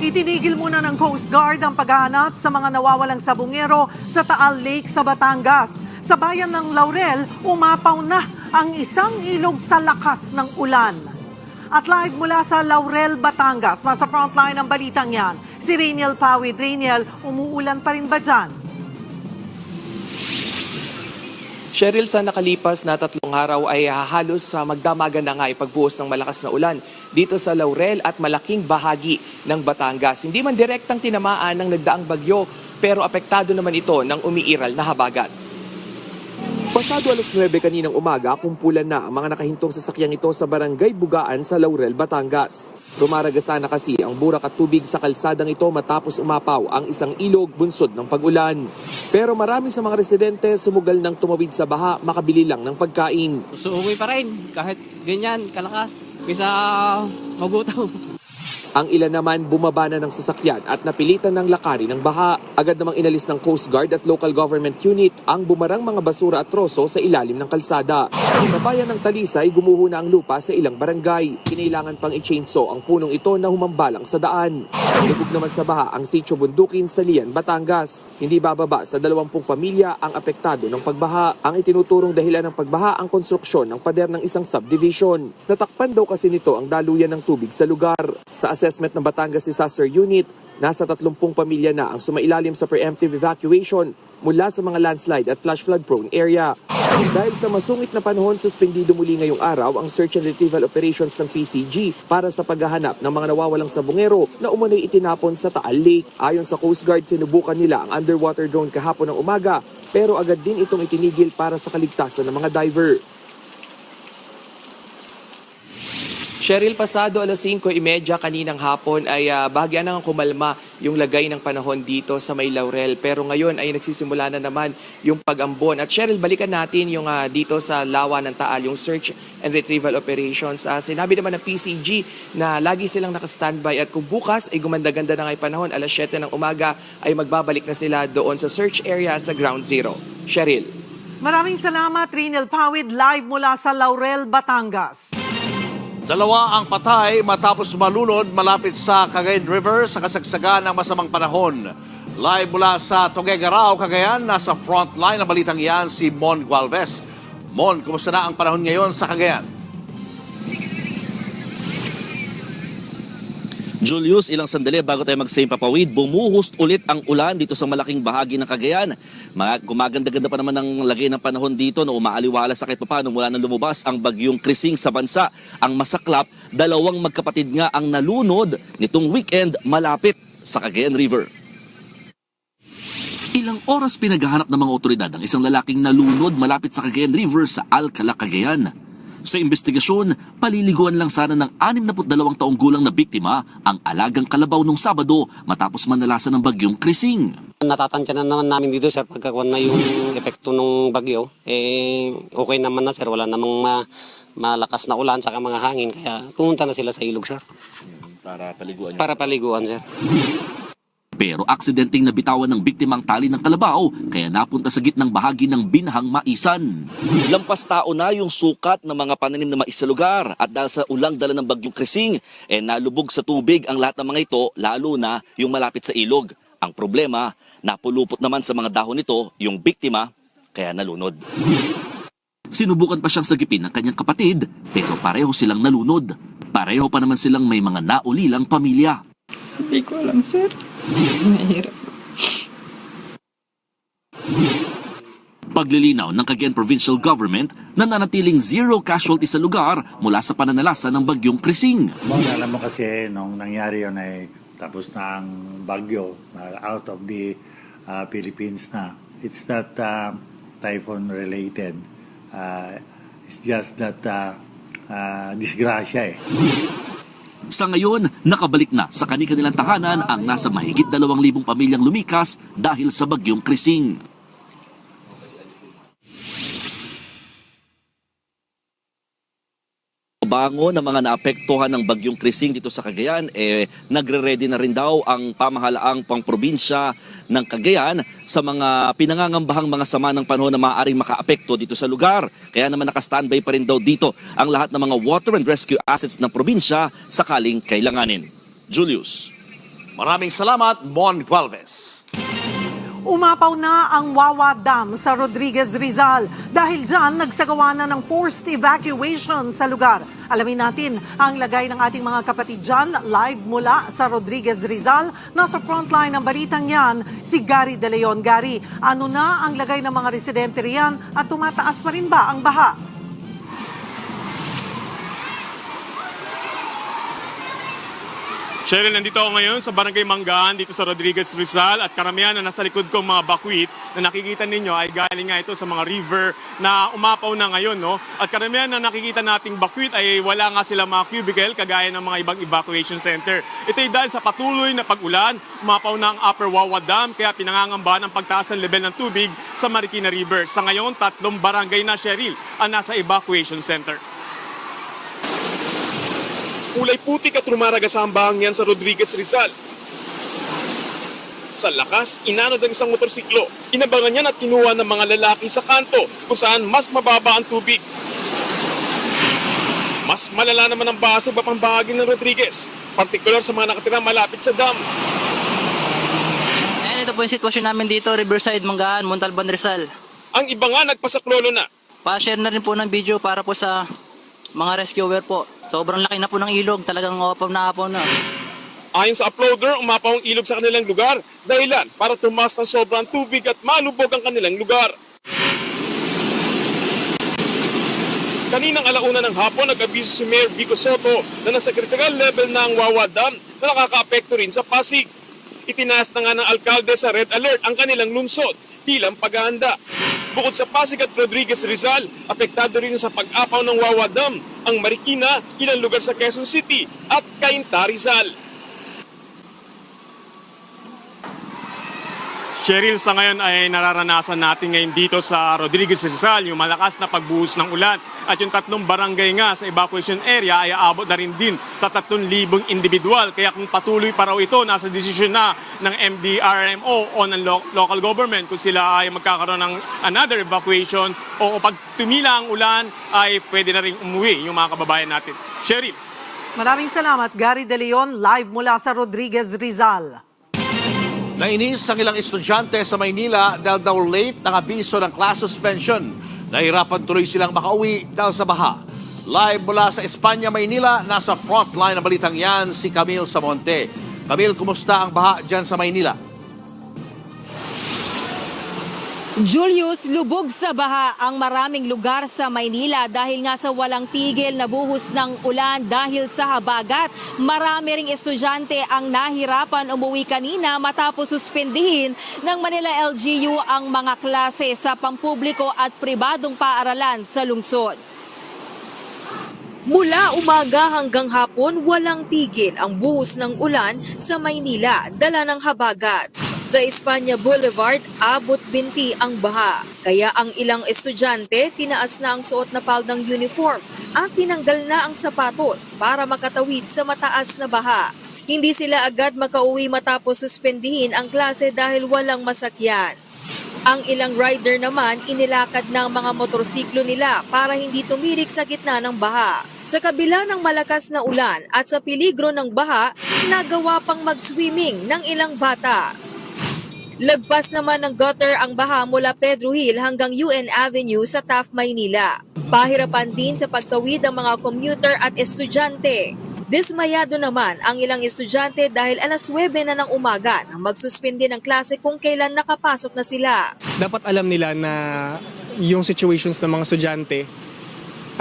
Itinigil muna ng Coast Guard ang paghahanap sa mga nawawalang sabungero sa Taal Lake sa Batangas. Sa bayan ng Laurel, umapaw na ang isang ilog sa lakas ng ulan. At live mula sa Laurel, Batangas, nasa frontline ng balitang yan, si Rainiel Pawid. Rainiel, umuulan pa rin ba dyan? Cheryl, sa nakalipas na 3 araw ay halos magdamagan na nga ipagbuhos ng malakas na ulan dito sa Laurel at malaking bahagi ng Batangas. Hindi man direktang tinamaan ng nagdaang bagyo, pero apektado naman ito ng umiiral na habagat. Pasado 9:00 kaninang umaga, kumpulan na ang mga nakahintong sasakyang ito sa Barangay Bugaan sa Laurel, Batangas. Rumaragasa na kasi ang burak at tubig sa kalsadang ito matapos umapaw ang isang ilog bunsod ng pag-ulan. Pero marami sa mga residente sumugal ng tumawid sa baha, makabili lang ng pagkain. So uwi pa rin kahit ganyan kalakas kaysa magutom. Ang ilan naman bumaba na ng sasakyan at napilitan ng lakarin ng baha. Agad namang inalis ng Coast Guard at local government unit ang bumarang mga basura at troso sa ilalim ng kalsada. Sa bayan ng Talisay, gumuho na ang lupa sa ilang barangay. Kinailangan pang i-chainsaw ang punong ito na humambalang sa daan. Lubog naman sa baha ang Sitio Bundukin sa Lian, Batangas. Hindi bababa sa 20 pamilya ang apektado ng pagbaha. Ang itinuturong dahilan ng pagbaha ang konstruksyon ng pader ng isang subdivision. Natakpan daw kasi nito ang daluyan ng tubig sa lugar. Sa assessment ng Batangas Disaster Unit, nasa 30 pamilya na ang sumailalim sa preemptive evacuation mula sa mga landslide at flash flood prone area. Dahil sa masungit na panahon, suspendido muli ngayong araw ang search and retrieval operations ng PCG para sa paghahanap ng mga nawawalang sabungero na umano'y itinapon sa Taal Lake. Ayon sa Coast Guard, sinubukan nila ang underwater drone kahapon ng umaga, pero agad din itong itinigil para sa kaligtasan ng mga diver. Cheryl, pasado 5:30 kaninang hapon ay bahagyan nang kumalma yung lagay ng panahon dito sa May Laurel. Pero ngayon ay nagsisimula na naman yung pag-ambon. At Cheryl, balikan natin yung dito sa Lawa ng Taal, yung search and retrieval operations. Sinabi naman ng PCG na lagi silang nakastandby at kung bukas ay gumanda-ganda na nga yung panahon, alas 7 ng umaga ay magbabalik na sila doon sa search area sa Ground Zero. Cheryl. Maraming salamat, Rainiel Pawid, live mula sa Laurel, Batangas. 2 ang patay matapos malunod malapit sa Cagayan River sa kasagsagan ng masamang panahon. Live mula sa Tuguegarao, Cagayan, nasa frontline ng balitang iyan si Mon Gualvez. Mon, kumusta na ang panahon ngayon sa Cagayan? Julius, ilang sandali bago tayo mag-same papawid, bumuhos ulit ang ulan dito sa malaking bahagi ng Cagayan. Gumaganda-ganda pa naman ang lagay ng panahon dito na umaaliwala sa kahit paano mula nang lumabas ang bagyong Krising sa bansa. Ang masaklap, 2 magkapatid nga ang nalunod nitong weekend malapit sa Cagayan River. Ilang oras pinaghahanap ng mga otoridad ang isang lalaking nalunod malapit sa Cagayan River sa Alcala, Cagayan. Sa investigasyon, paliliguan lang sana ng 62 taong gulang na biktima ang alagang kalabaw nung Sabado matapos manalasan ng bagyong Krising. Natatansya na naman namin dito sir pagkakuan na yung epekto ng bagyo. Okay naman na sir, wala namang malakas na ulan saka mga hangin kaya pumunta na sila sa ilog sir. Para paliguan sir. Pero aksidenteng nabitawan ng biktima ang tali ng kalabaw kaya napunta sa gitnang bahagi ng binahang maisan. Lampas tao na yung sukat ng mga pananim na mais sa lugar at dahil sa ulang dala ng bagyong Krising, nalubog sa tubig ang lahat ng mga ito lalo na yung malapit sa ilog. Ang problema, napulupot naman sa mga dahon nito yung biktima kaya nalunod. Sinubukan pa siyang sagipin ng kanyang kapatid pero pareho silang nalunod. Pareho pa naman silang may mga naulilang pamilya. Hindi ko alam, sir. Mahirap. Paglilinaw ng Cagayan Provincial Government na nanatiling 0 casualty sa lugar mula sa pananalasa ng bagyong Krising. Alam mo kasi nung nangyari yun ay tapos na ang bagyo, out of the Philippines na. It's not typhoon related. It's just that disgrasya eh. Sa ngayon, nakabalik na sa kanilang tahanan ang nasa mahigit 2,000 pamilyang lumikas dahil sa bagyong Krising. Bango ng mga naapektuhan ng bagyong Krising dito sa Cagayan, nagre-ready na rin daw ang pamahalaang pangprobinsya ng Cagayan sa mga pinangangambahang mga sama ng panahon na maaaring makaapekto dito sa lugar. Kaya naman nakastandby pa rin daw dito ang lahat ng mga water and rescue assets ng probinsya sakaling kailanganin. Julius. Maraming salamat, Mon Gualvez. Umapaw na ang Wawa Dam sa Rodriguez Rizal. Dahil dyan, nagsagawa na ng forced evacuation sa lugar. Alamin natin ang lagay ng ating mga kapatid dyan, live mula sa Rodriguez Rizal. Nasa frontline ng balitang yan, si Gary De Leon. Gary, ano na ang lagay ng mga residente riyan at tumataas pa rin ba ang baha? Cheryl, nandito ako ngayon sa Barangay Manggaan dito sa Rodriguez Rizal at karamihan na nasa likod kong mga bakwit na nakikita ninyo ay galing nga ito sa mga river na umapaw na ngayon. No? At karamihan na nakikita nating bakwit ay wala nga sila mga cubicle kagaya ng mga ibang evacuation center. Ito ay dahil sa patuloy na pag-ulan, umapaw na ang Upper Wawa Dam kaya pinangangambahan ang pagtaas ng level ng tubig sa Marikina River. Sa ngayon, 3 barangay na, Cheryl, ang nasa evacuation center. Kulay putik at rumaragas ang bahang yan sa Rodriguez Rizal. Sa lakas, inanod ang isang motorsiklo. Inabangan yan at kinuha ng mga lalaki sa kanto kung saan mas mababa ang tubig. Mas malala naman ang baha sa iba pang bahagi ng Rodriguez, partikular sa mga nakatira malapit sa dam. Ayan, ito po yung sitwasyon namin dito, Riverside, Manggaan, Montalban, Rizal. Ang iba nga nagpasaklolo na. Pa-share na rin po ng video para po sa mga rescuer po. Sobrang laki na po ng ilog, talagang apaw na. Ayon sa uploader, umapaw ang ilog sa kanilang lugar dahilan para tumaas ng sobrang tubig at malubog ang kanilang lugar. Kaninang alauna ng hapon, nag-abiso si Mayor Vico Soto na nasa critical level na ang Wawa Dam na nakaka-apekto rin sa Pasig. Itinaas na nga ng alkalde sa red alert ang kanilang lungsod bilang paghahanda. Bukod sa Pasig at Rodriguez Rizal, apektado rin sa pag-apaw ng Wawa Dam ang Marikina, ilang lugar sa Quezon City at Cainta, Rizal. Cheryl, sa ngayon ay nararanasan natin ngayon dito sa Rodriguez Rizal yung malakas na pagbuhos ng ulan at yung 3 barangay nga sa evacuation area ay aabot na rin din sa 3,000 individual. Kaya kung patuloy pa raw ito, nasa desisyon na ng MDRMO o ng local government kung sila ay magkakaroon ng another evacuation o pag tumila ang ulan ay pwede na rin umuwi yung mga kababayan natin. Cheryl. Maraming salamat, Gary De Leon, live mula sa Rodriguez Rizal. Nainis ang ilang estudyante sa Maynila dahil daw late ng abiso ng class suspension. Nahirapan tuloy silang makauwi dahil sa baha. Live mula sa Espanya, Maynila, nasa frontline ng balitang yan si Camille Samonte. Camille, kumusta ang baha dyan sa Maynila? Julius, lubog sa baha ang maraming lugar sa Maynila dahil nga sa walang tigil na buhos ng ulan dahil sa habagat. Marami ring estudyante ang nahirapan umuwi kanina matapos suspendihin ng Manila LGU ang mga klase sa pampubliko at pribadong paaralan sa lungsod. Mula umaga hanggang hapon, walang tigil ang buhos ng ulan sa Maynila, dala ng habagat. Sa Espanya Boulevard, abot binti ang baha. Kaya ang ilang estudyante, tinaas na ang suot na paldang uniform at tinanggal na ang sapatos para makatawid sa mataas na baha. Hindi sila agad makauwi matapos suspendihin ang klase dahil walang masakyan. Ang ilang rider naman inilakad ng mga motorsiklo nila para hindi tumirik sa gitna ng baha. Sa kabila ng malakas na ulan at sa peligro ng baha, nagawa pang mag-swimming ng ilang bata. Lagpas naman ng gutter ang baha mula Pedro Hill hanggang UN Avenue sa Taft, Maynila. Pahirapan din sa pagtawid ang mga commuter at estudyante. Dismayado naman ang ilang estudyante dahil alas 9 na ng umaga nang magsuspende ng klase kung kailan nakapasok na sila. Dapat alam nila na yung situations ng mga estudyante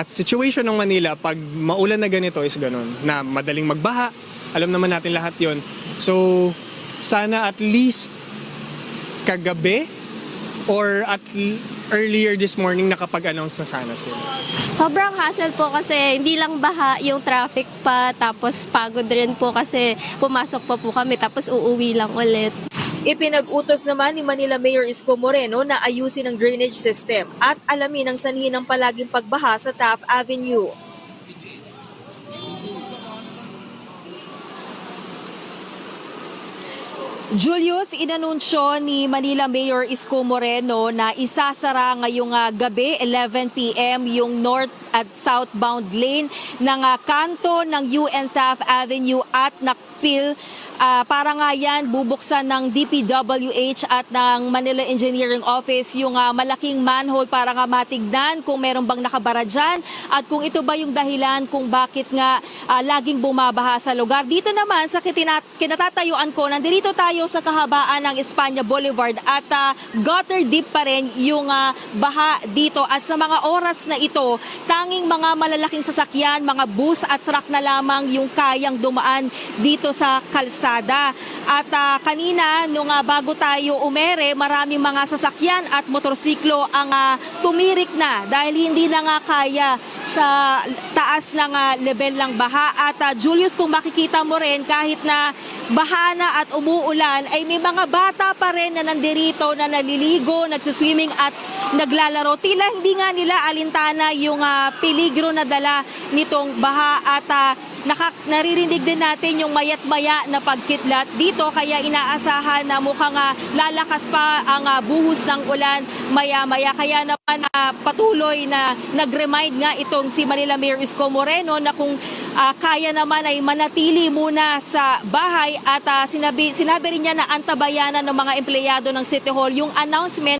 at situation ng Manila pag maulan na ganito is ganun, na madaling magbaha. Alam naman natin lahat yon. So, sana at least kagabi or at earlier this morning nakapag-announce na sana sila. Sobrang hassle po kasi hindi lang baha yung traffic pa, tapos pagod rin po kasi pumasok pa po kami tapos uuwi lang ulit. Ipinag-utos naman ni Manila Mayor Isko Moreno na ayusin ang drainage system at alamin ang sanhi ng palaging pagbaha sa Taft Avenue. Julius, inanunsyo ni Manila Mayor Isko Moreno na isasara ngayong gabi, 11 p.m. yung north at southbound lane ng kanto ng UN Taft Avenue at Nakpil. Para nga yan, bubuksan ng DPWH at ng Manila Engineering Office yung malaking manhole para nga matignan kung meron bang nakabara dyan at kung ito ba yung dahilan kung bakit nga laging bumabaha sa lugar. Dito naman sa kinatatayuan ko, nandito tayo sa kahabaan ng Espanya Boulevard at gutter deep pa rin yung baha dito at sa mga oras na ito, tanging mga malalaking sasakyan, mga bus at truck na lamang yung kayang dumaan dito sa kalsada. At kanina, nung bago tayo umere, maraming mga sasakyan at motorsiklo ang tumirik na dahil hindi na nga kaya sa taas ng level ng baha. At Julius, kung makikita mo rin, kahit na baha na at umuulan, ay may mga bata pa rin na nandirito na naliligo, nagsiswimming at naglalaro. Tila hindi nga nila alintana yung peligro na dala nitong baha at naririnig din natin yung mayat-maya na pagkidlat dito kaya inaasahan na mukhang lalakas pa ang buhos ng ulan maya-maya. Kaya naman patuloy na nag-remind nga itong si Manila Mayor Isko Moreno na kung kaya naman ay manatili muna sa bahay at sinabi rin niya na antabayanan ng mga empleyado ng City Hall yung announcement